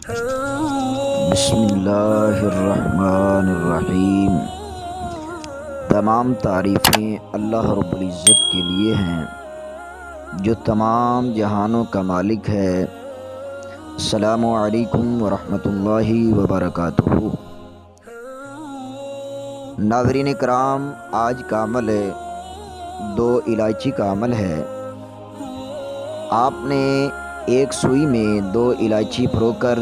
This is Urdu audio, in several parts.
بسم اللہ الرحمن الرحیم۔ تمام تعریفیں اللہ رب العزت کے لیے ہیں جو تمام جہانوں کا مالک ہے۔ السلام علیکم ورحمۃ اللہ وبرکاتہ۔ ناظرین کرام، آج کا عمل 2 الائچی کا عمل ہے۔ آپ نے ایک سوئی میں 2 الائچی پرو کر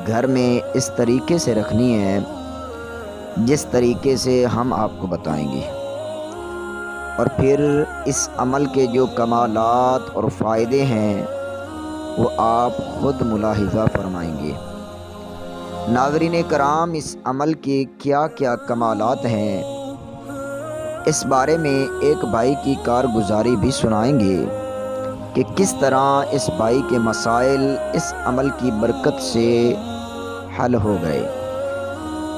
گھر میں اس طریقے سے رکھنی ہے جس طریقے سے ہم آپ کو بتائیں گے، اور پھر اس عمل کے جو کمالات اور فائدے ہیں وہ آپ خود ملاحظہ فرمائیں گے۔ ناظرین کرام، اس عمل کے کیا کیا کمالات ہیں اس بارے میں ایک بھائی کی کارگزاری بھی سنائیں گے کہ کس طرح اس بھائی کے مسائل اس عمل کی برکت سے حل ہو گئے،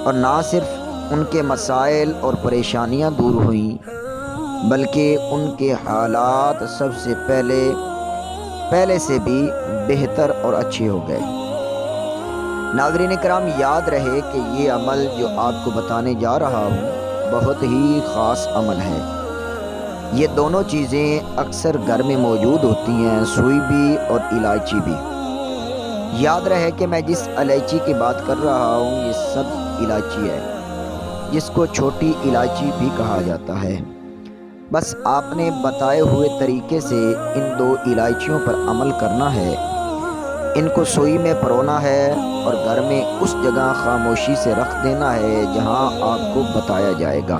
اور نہ صرف ان کے مسائل اور پریشانیاں دور ہوئیں بلکہ ان کے حالات سب سے پہلے سے بھی بہتر اور اچھے ہو گئے۔ ناظرین کرام، یاد رہے کہ یہ عمل جو آپ کو بتانے جا رہا ہوں بہت ہی خاص عمل ہے۔ یہ دونوں چیزیں اکثر گھر میں موجود ہوتی ہیں، سوئی بھی اور الائچی بھی۔ یاد رہے کہ میں جس الائچی کی بات کر رہا ہوں یہ سبز الائچی ہے، جس کو چھوٹی الائچی بھی کہا جاتا ہے۔ بس آپ نے بتائے ہوئے طریقے سے ان 2 الائچیوں پر عمل کرنا ہے۔ ان کو سوئی میں پرونا ہے اور گھر میں اس جگہ خاموشی سے رکھ دینا ہے جہاں آپ کو بتایا جائے گا۔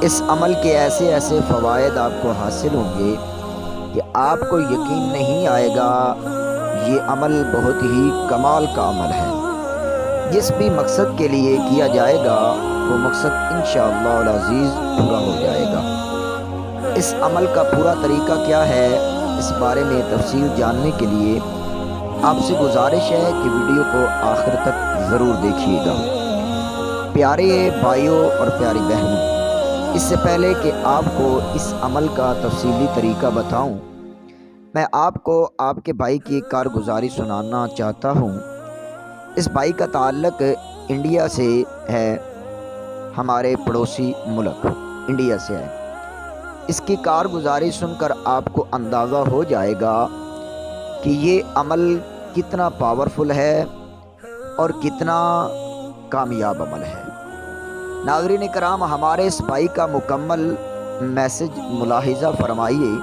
اس عمل کے ایسے فوائد آپ کو حاصل ہوں گے کہ آپ کو یقین نہیں آئے گا۔ یہ عمل بہت ہی کمال کا عمل ہے۔ جس بھی مقصد کے لیے کیا جائے گا وہ مقصد انشاءاللہ العزیز پورا ہو جائے گا۔ اس عمل کا پورا طریقہ کیا ہے، اس بارے میں تفصیل جاننے کے لیے آپ سے گزارش ہے کہ ویڈیو کو آخر تک ضرور دیکھیے گا۔ پیارے بھائیوں اور پیاری بہنوں، اس سے پہلے کہ آپ کو اس عمل کا تفصیلی طریقہ بتاؤں، میں آپ کو آپ کے بھائی کی کارگزاری سنانا چاہتا ہوں۔ اس بھائی کا تعلق انڈیا سے ہے، ہمارے پڑوسی ملک انڈیا سے ہے۔ اس کی کارگزاری سن کر آپ کو اندازہ ہو جائے گا کہ یہ عمل کتنا پاورفل ہے اور کتنا کامیاب عمل ہے۔ ناظرین کرام، ہمارے اس بھائی کا مکمل میسج ملاحظہ فرمائیے۔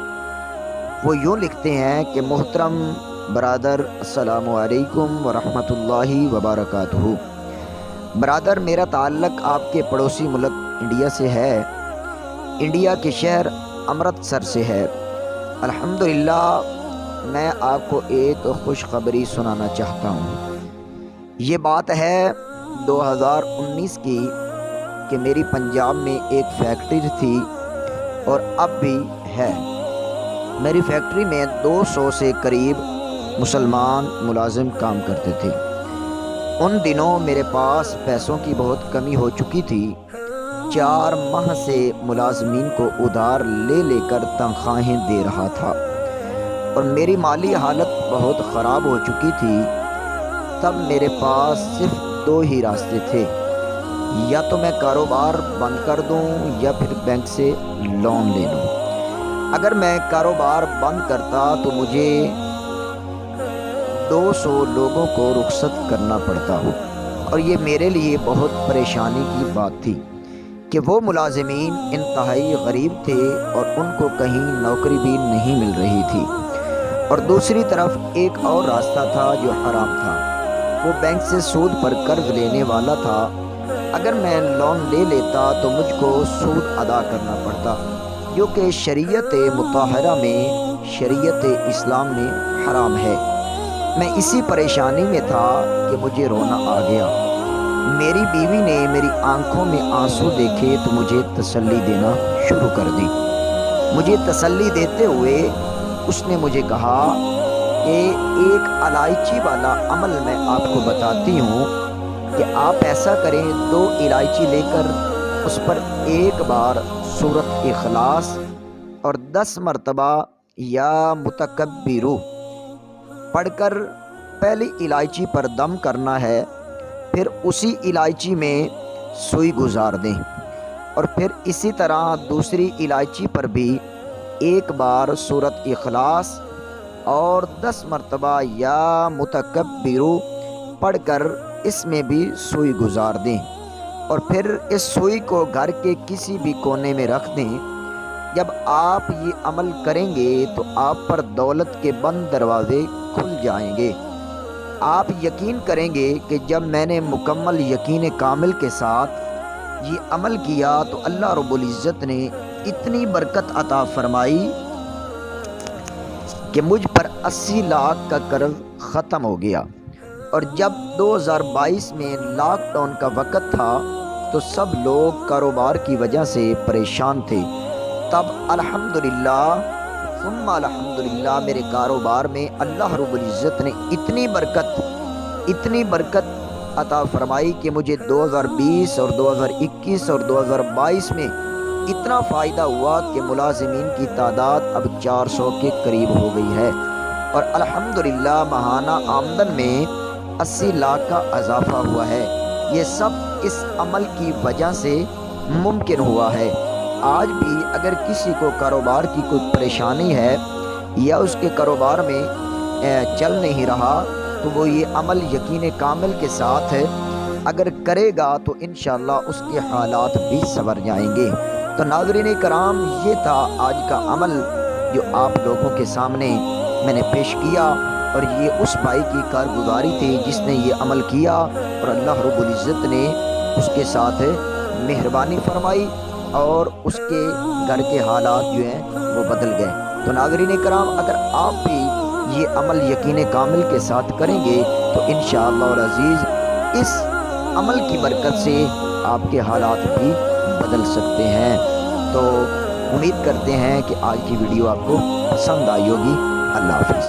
وہ یوں لکھتے ہیں کہ محترم برادر، السلام علیکم ورحمۃ اللہ وبرکاتہ۔ برادر، میرا تعلق آپ کے پڑوسی ملک انڈیا سے ہے، انڈیا کے شہر امرتسر سے ہے۔ الحمدللہ، میں آپ کو ایک خوشخبری سنانا چاہتا ہوں۔ یہ بات ہے 2019 کی کہ میری پنجاب میں ایک فیکٹری تھی اور اب بھی ہے۔ میری فیکٹری میں 200 سے قریب مسلمان ملازم کام کرتے تھے۔ ان دنوں میرے پاس پیسوں کی بہت کمی ہو چکی تھی۔ 4 ماہ سے ملازمین کو ادھار لے کر تنخواہیں دے رہا تھا اور میری مالی حالت بہت خراب ہو چکی تھی۔ تب میرے پاس صرف 2 ہی راستے تھے، یا تو میں کاروبار بند کر دوں یا پھر بینک سے لون لے لوں۔ اگر میں کاروبار بند کرتا تو مجھے 200 لوگوں کو رخصت کرنا پڑتا، اور یہ میرے لیے بہت پریشانی کی بات تھی کہ وہ ملازمین انتہائی غریب تھے اور ان کو کہیں نوکری بھی نہیں مل رہی تھی، اور دوسری طرف ایک اور راستہ تھا جو حرام تھا۔ وہ بینک سے سود پر قرض لینے والا تھا۔ اگر میں لون لے لیتا تو مجھ کو سود ادا کرنا پڑتا، جو کہ شریعت مطہرہ میں، شریعت اسلام میں حرام ہے۔ میں اسی پریشانی میں تھا کہ مجھے رونا آ گیا۔ میری بیوی نے میری آنکھوں میں آنسو دیکھے تو مجھے تسلی دینا شروع کر دی۔ مجھے تسلی دیتے ہوئے اس نے مجھے کہا کہ ایک الائچی والا عمل میں آپ کو بتاتی ہوں کہ آپ ایسا کریں، 2 الائچی لے کر اس پر ایک بار سورۃ اخلاص اور 10 مرتبہ یا متکبرو پڑھ کر پہلی الائچی پر دم کرنا ہے، پھر اسی الائچی میں سوئی گزار دیں، اور پھر اسی طرح دوسری الائچی پر بھی ایک بار سورۃ اخلاص اور 10 مرتبہ یا متکبرو پڑھ کر اس میں بھی سوئی گزار دیں، اور پھر اس سوئی کو گھر کے کسی بھی کونے میں رکھ دیں۔ جب آپ یہ عمل کریں گے تو آپ پر دولت کے بند دروازے کھل جائیں گے۔ آپ یقین کریں گے کہ جب میں نے مکمل یقین کامل کے ساتھ یہ عمل کیا تو اللہ رب العزت نے اتنی برکت عطا فرمائی کہ مجھ پر 80 لاکھ کا قرض ختم ہو گیا۔ اور جب 2022 میں لاک ڈاؤن کا وقت تھا تو سب لوگ کاروبار کی وجہ سے پریشان تھے، تب الحمدللہ ثم الحمدللہ میرے کاروبار میں اللہ رب العزت نے اتنی برکت عطا فرمائی کہ مجھے 2020 اور 2021 اور 2022 میں اتنا فائدہ ہوا کہ ملازمین کی تعداد اب 400 کے قریب ہو گئی ہے، اور الحمدللہ ماہانہ آمدن میں 80 لاکھ کا اضافہ ہوا ہے۔ یہ سب اس عمل کی وجہ سے ممکن ہوا ہے۔ آج بھی اگر کسی کو کاروبار کی کوئی پریشانی ہے یا اس کے کاروبار میں چل نہیں رہا تو وہ یہ عمل یقین کامل کے ساتھ اگر کرے گا تو انشاءاللہ اس کے حالات بھی سنور جائیں گے۔ تو ناظرین کرام، یہ تھا آج کا عمل جو آپ لوگوں کے سامنے میں نے پیش کیا، اور یہ اس بھائی کی کارگزاری تھی جس نے یہ عمل کیا اور اللہ رب العزت نے اس کے ساتھ مہربانی فرمائی اور اس کے گھر کے حالات جو ہیں وہ بدل گئے۔ تو ناظرین کرام، اگر آپ بھی یہ عمل یقین کامل کے ساتھ کریں گے تو انشاءاللہ العزیز اس عمل کی برکت سے آپ کے حالات بھی بدل سکتے ہیں۔ تو امید کرتے ہیں کہ آج کی ویڈیو آپ کو پسند آئی ہوگی۔ اللہ حافظ۔